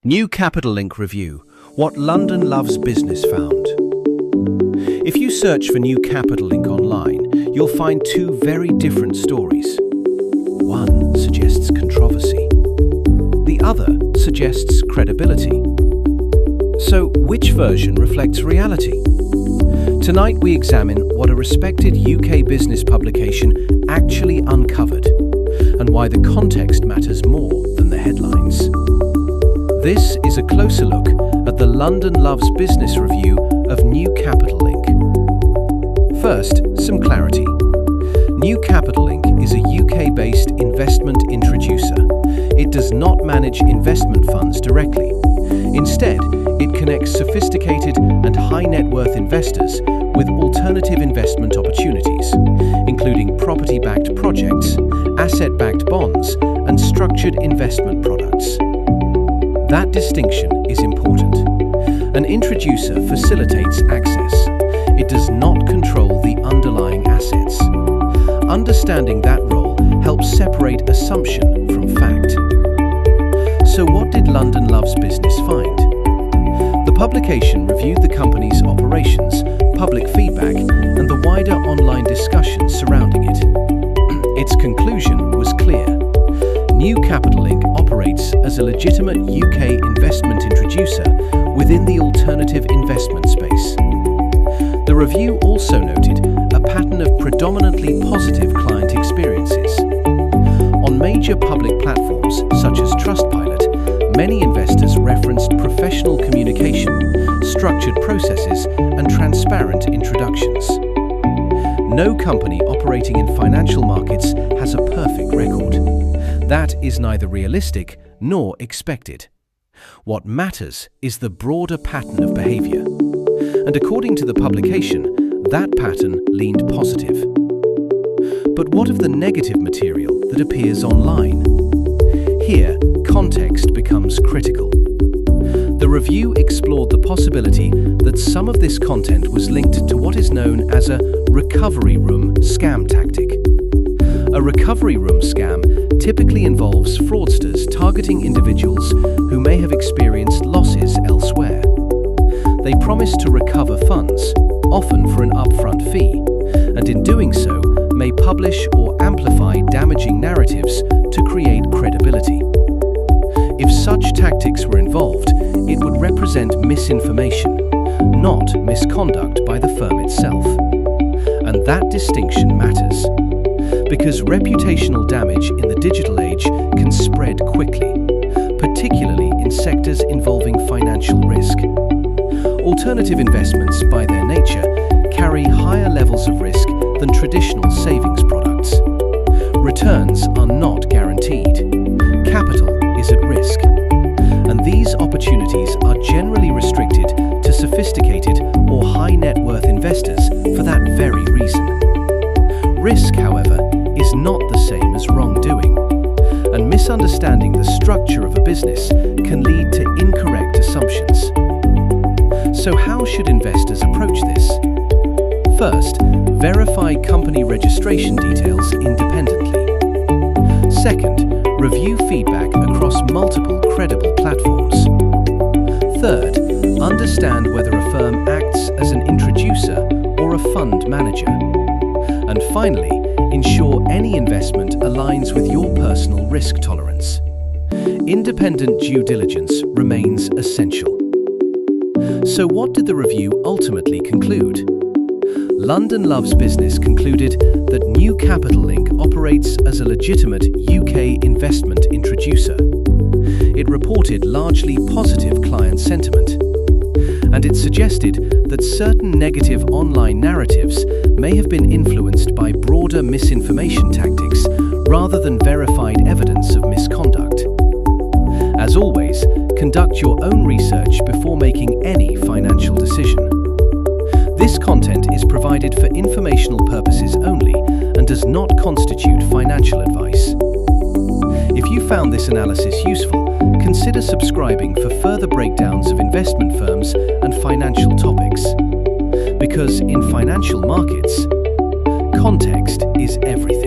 New Capital Link Review: What London Loves Business Found. If you search for New Capital Link online, you'll find two very different stories. One suggests controversy. The other suggests credibility. So, which version reflects reality? Tonight we examine what a respected UK business publication actually uncovered, and why the context matters more than the headlines. This is a closer look at the London Loves Business review of New Capital Link. First, some clarity. New Capital Link is a UK-based investment introducer. It does not manage investment funds directly. Instead, it connects sophisticated and high-net-worth investors with alternative investment opportunities, including property-backed projects, asset-backed bonds, and structured investment products. That distinction is important. An introducer facilitates access. It does not control the underlying assets. Understanding that role helps separate assumption from fact. So what did London Loves Business find? The publication reviewed the company's operations, public feedback, and the wider online discussion surrounding it. Its conclusion was clear. New Capital Link operates as a legitimate UK investment introducer within the alternative investment space. The review also noted a pattern of predominantly positive client experiences. On major public platforms such as Trustpilot, many investors referenced professional communication, structured processes, and transparent introductions. No company operating in financial markets has a perfect record. That is neither realistic nor expected. What matters is the broader pattern of behavior. And according to the publication, that pattern leaned positive. But what of the negative material that appears online? Here, context becomes critical. The review explored the possibility that some of this content was linked to what is known as a recovery room scam tactic. A recovery room scam typically involves fraudsters targeting individuals who may have experienced losses elsewhere. They promise to recover funds, often for an upfront fee, and in doing so may publish or amplify damaging narratives to create credibility. If such tactics were involved, it would represent misinformation, not misconduct by the firm itself. And that distinction matters, because reputational damage in the digital age can spread quickly, particularly in sectors involving financial risk. Alternative investments, by their nature, carry higher levels of risk than traditional savings products. Returns are not guaranteed. Capital is at risk. And these opportunities are generally restricted to sophisticated or high net worth investors for that very reason. Risk, however, is not the same as wrongdoing, and misunderstanding the structure of a business can lead to incorrect assumptions. So how should investors approach this? First, verify company registration details independently. Second, review feedback across multiple credible platforms. Third, understand whether a firm acts as an introducer or a fund manager. And finally, ensure any investment aligns with your personal risk tolerance. Independent due diligence remains essential. So what did the review ultimately conclude? London Loves Business concluded that New Capital Link operates as a legitimate UK investment introducer. It reported largely positive client sentiment, and it suggested that certain negative online narratives may have been influenced by broader misinformation tactics rather than verified evidence of misconduct. As always, conduct your own research before making any financial decision. This content is provided for informational purposes only and does not constitute financial advice. If you found this analysis useful, consider subscribing for further breakdowns of investment firms and financial topics. Because in financial markets, context is everything.